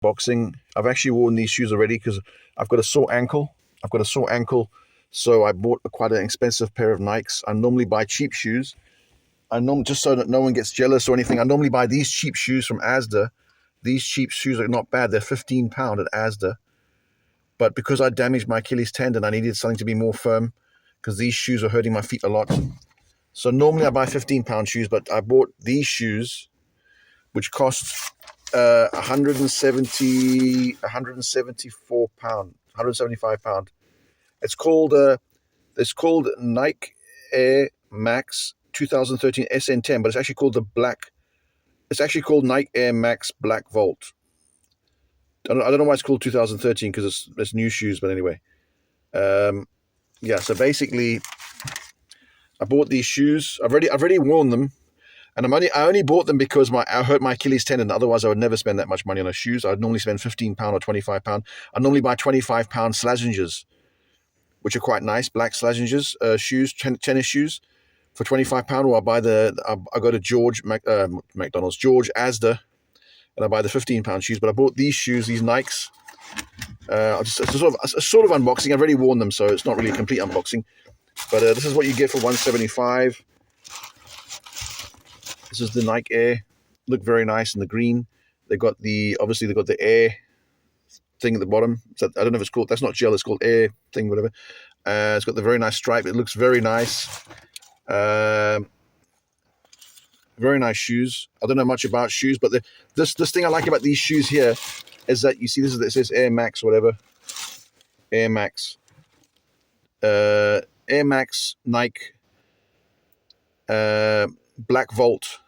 boxing. I've actually worn these shoes already because I've got a sore ankle. So I bought quite an expensive pair of Nikes. I normally buy cheap shoes. Just so that no one gets jealous or anything. I normally buy these cheap shoes from Asda. These cheap shoes are not bad. They're £15 at Asda. But because I damaged my Achilles tendon, I needed something to be more firm because these shoes are hurting my feet a lot. So normally I buy £15 shoes, but I bought these shoes, which cost 174 pound, 175 pound. It's called Nike Air Max 2013 Sn10, but it's actually called the Black. It's actually called Nike Air Max Black Volt. I don't know why it's called 2013 because it's new shoes, but anyway. Yeah. So basically, I bought these shoes. I've already worn them, and I only bought them because I hurt my Achilles tendon. Otherwise, I would never spend that much money on a shoes. I'd normally spend £15 or £25. I normally buy £25 Slazengers, which are quite nice, black Slazengers shoes, tennis shoes, for £25. Or I go to George Asda, and I buy the £15 shoes. But I bought these shoes, these Nikes. It's a sort of unboxing. I've already worn them, so it's not really a complete unboxing. But this is what you get for $175. This is the Nike Air. Look very nice in the green. Obviously they've got the Air thing at the bottom. So I don't know if it's called. That's not gel. It's called Air thing, whatever. It's got the very nice stripe. It looks very nice. Very nice shoes. I don't know much about shoes, but this thing I like about these shoes here is that you see it says Air Max, whatever. Air Max. Air Max Nike Black Volt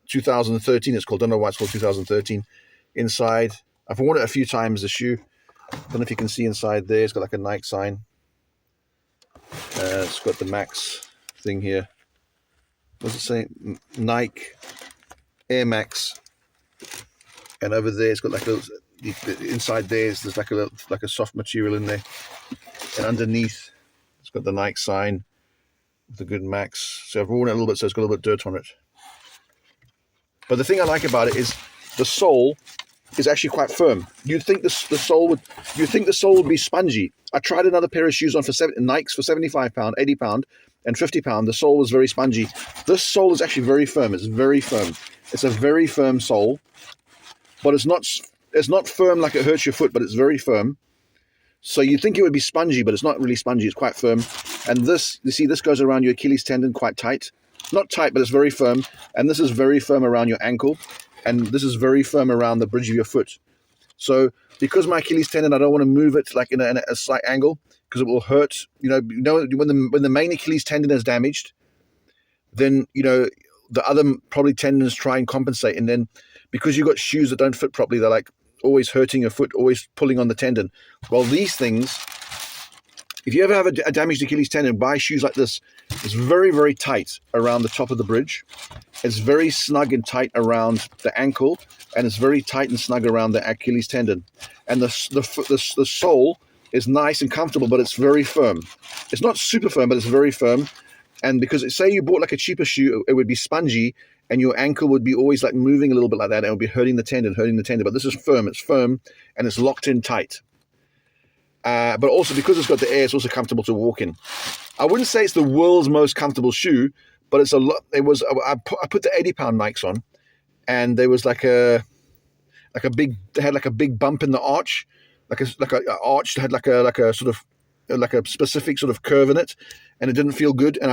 2013 it's called. Don't know why it's called 2013. Inside, I've worn it a few times, the shoe. Don't know if you can see inside there. It's got like a Nike sign. It's got the Max thing here. What's it saying? Nike Air Max. And over there, it's got like inside there's like a soft material in there. And underneath, it's got the Nike sign with the good Max. So I've worn it a little bit, so it's got a little bit of dirt on it. But the thing I like about it is the sole is actually quite firm. You'd think the sole would be spongy. I tried another pair of shoes on for Nikes for £75, £80, and £50. The sole was very spongy. This sole is actually very firm. It's very firm. It's a very firm sole, but it's not firm like it hurts your foot, but it's very firm. So you think it would be spongy, but it's not really spongy. It's quite firm. And this, you see, this goes around your Achilles tendon quite tight. Not tight, but it's very firm. And this is very firm around your ankle. And this is very firm around the bridge of your foot. So because my Achilles tendon, I don't want to move it like in a slight angle because it will hurt. You know when the main Achilles tendon is damaged, then the other probably tendons try and compensate. And then because you've got shoes that don't fit properly, they're like always hurting your foot, always pulling on the tendon. Well, these things, if you ever have a damaged Achilles tendon, buy shoes like this. It's very, very tight around the top of the bridge. It's very snug and tight around the ankle, and it's very tight and snug around the Achilles tendon. And the sole is nice and comfortable, but it's very firm. It's not super firm, but it's very firm. And because say you bought like a cheaper shoe, it would be spongy, and your ankle would be always like moving a little bit like that, and it would be hurting the tendon. But this is firm. It's firm, and it's locked in tight. But also because it's got the air, it's also comfortable to walk in. I wouldn't say it's the world's most comfortable shoe, but it's a lot. I put the £80 Nikes on, and there was they had like a big bump in the arch, like a arch that had like a sort of like a specific sort of curve in it, and it didn't feel good. And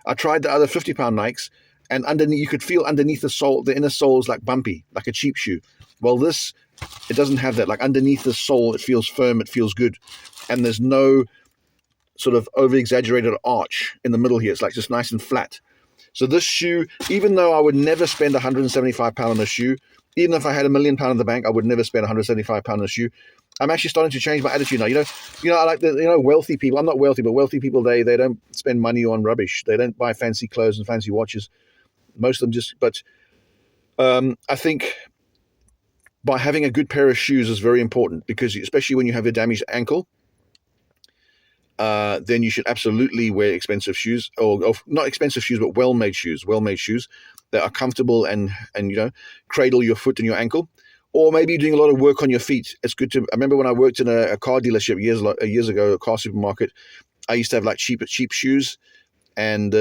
I tried the other £50 Nikes, and underneath you could feel underneath the sole, the inner sole is like bumpy, like a cheap shoe. Well, it doesn't have that. Like underneath the sole, it feels firm, it feels good, and there's no sort of over-exaggerated arch in the middle here. It's like just nice and flat. So this shoe, even though I would never spend £175 on a shoe, even if I had £1 million in the bank, I would never spend £175 on a shoe. I'm actually starting to change my attitude now. I like wealthy people. I'm not wealthy, but wealthy people, they don't spend money on rubbish. They don't buy fancy clothes and fancy watches. Most of them I think by having a good pair of shoes is very important, because especially when you have a damaged ankle, then you should absolutely wear expensive shoes, or not expensive shoes, but well-made shoes that are comfortable and cradle your foot and your ankle. or maybe you're doing a lot of work on your feet. It's good to. I remember when I worked in a car dealership years ago, a car supermarket. I used to have like cheap shoes, and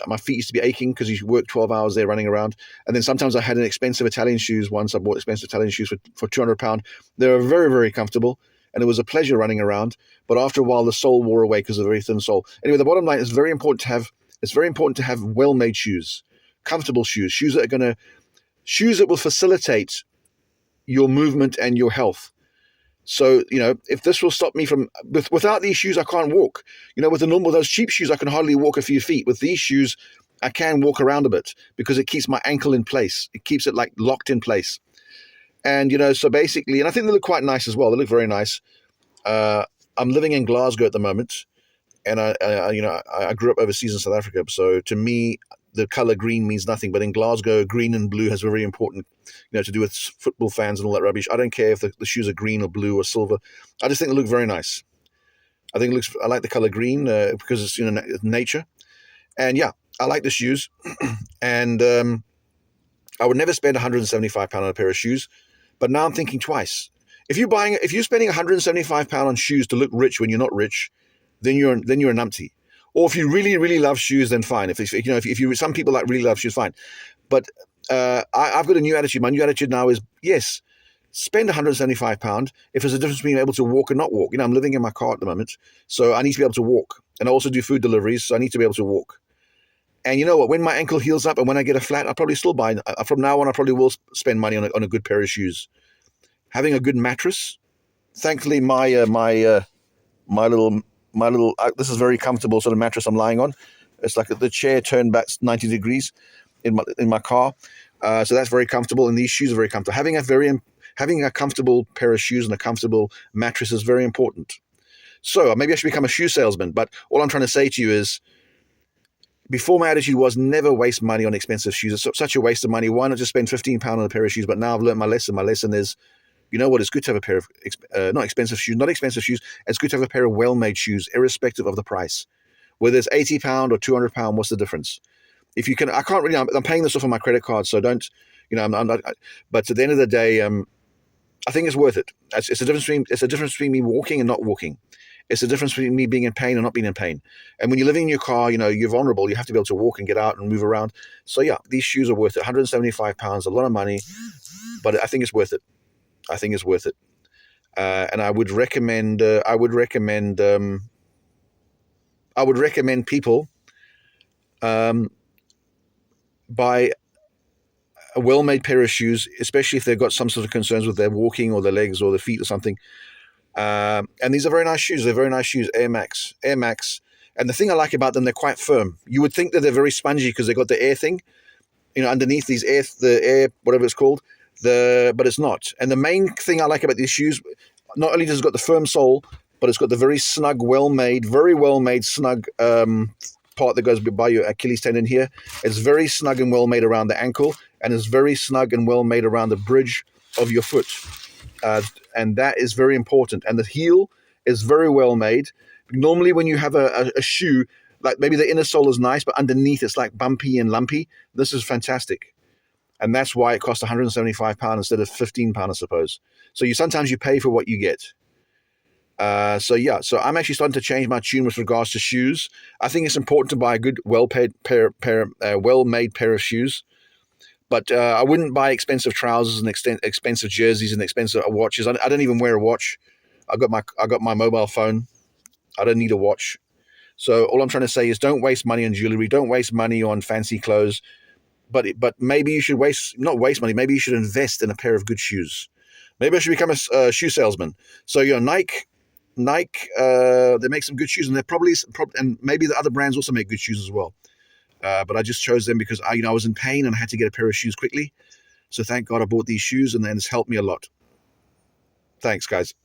my feet used to be aching because you work 12 hours there running around. And then sometimes I had an expensive Italian shoes. Once I bought expensive Italian shoes for £200. They were very, very comfortable, and it was a pleasure running around. But after a while, the sole wore away because of a very thin sole. Anyway, the bottom line is very important to have. It's very important to have well-made shoes, comfortable shoes, shoes that will facilitate your movement and your health. So, if this will stop me from, without these shoes, I can't walk. With those cheap shoes, I can hardly walk a few feet. With these shoes, I can walk around a bit because it keeps my ankle in place. It keeps it like locked in place. And, so basically, and I think they look quite nice as well. They look very nice. I'm living in Glasgow at the moment, and I grew up overseas in South Africa. So to me, the color green means nothing. But in Glasgow, green and blue has very important, to do with football fans and all that rubbish. I don't care if the shoes are green or blue or silver. I just think they look very nice. I like the color green because it's, nature. And yeah, I like the shoes. And I would never spend £175 on a pair of shoes. But now I'm thinking twice. If you're spending £175 on shoes to look rich when you're not rich, then you're a numpty. Or if you really, really love shoes, then fine. If some people like really love shoes, fine. But I've got a new attitude. My new attitude now is, yes, spend £175 if there's a difference between being able to walk and not walk. I'm living in my car at the moment, so I need to be able to walk. And I also do food deliveries, so I need to be able to walk. And you know what? When my ankle heals up and when I get a flat, I'll probably still buy. From now on, I probably will spend money on a good pair of shoes. Having a good mattress. Thankfully, my little this is very comfortable sort of mattress I'm lying on. It's like the chair turned back 90 degrees in my car, so that's very comfortable. And these shoes are very comfortable. Having a comfortable pair of shoes and a comfortable mattress is very important. So maybe I should become a shoe salesman. But all I'm trying to say to you is, before my attitude was never waste money on expensive shoes. It's such a waste of money. Why not just spend £15 on a pair of shoes? But now I've learned my lesson. My lesson is, you know what? It's good to have a pair of not expensive shoes. It's good to have a pair of well-made shoes, irrespective of the price. Whether it's £80 or £200, what's the difference? If you can, I can't really. I'm paying this off on my credit card, so don't. I'm not. But at the end of the day, I think it's worth it. It's a difference between me walking and not walking. It's the difference between me being in pain and not being in pain. And when you're living in your car, you're vulnerable. You have to be able to walk and get out and move around. So yeah, these shoes are worth it. £175, a lot of money, but I think it's worth it. And I would recommend. I would recommend people buy a well-made pair of shoes, especially if they've got some sort of concerns with their walking or their legs or their feet or something. And these are very nice shoes. They're very nice shoes, Air Max. And the thing I like about them, they're quite firm. You would think that they're very spongy because they've got the air thing, underneath the air, whatever it's called. But it's not. And the main thing I like about these shoes, not only does it got the firm sole, but it's got the very snug, very well-made, snug part that goes by your Achilles tendon here. It's very snug and well-made around the ankle, and it's very snug and well-made around the bridge of your foot. And that is very important. And the heel is very well made. Normally when you have a shoe, like maybe the inner sole is nice, but underneath it's like bumpy and lumpy. This is fantastic. And that's why it costs £175 instead of £15, I suppose. So sometimes you pay for what you get. So I'm actually starting to change my tune with regards to shoes. I think it's important to buy a good, well-made pair of shoes. But I wouldn't buy expensive trousers and expensive jerseys and expensive watches. I don't even wear a watch. I got my mobile phone. I don't need a watch. So all I'm trying to say is, don't waste money on jewelry. Don't waste money on fancy clothes. But maybe you should not waste money. Maybe you should invest in a pair of good shoes. Maybe I should become a shoe salesman. So Nike, they make some good shoes, and and maybe the other brands also make good shoes as well. But I just chose them because I was in pain and I had to get a pair of shoes quickly. So thank God I bought these shoes, and then it's helped me a lot. Thanks, guys.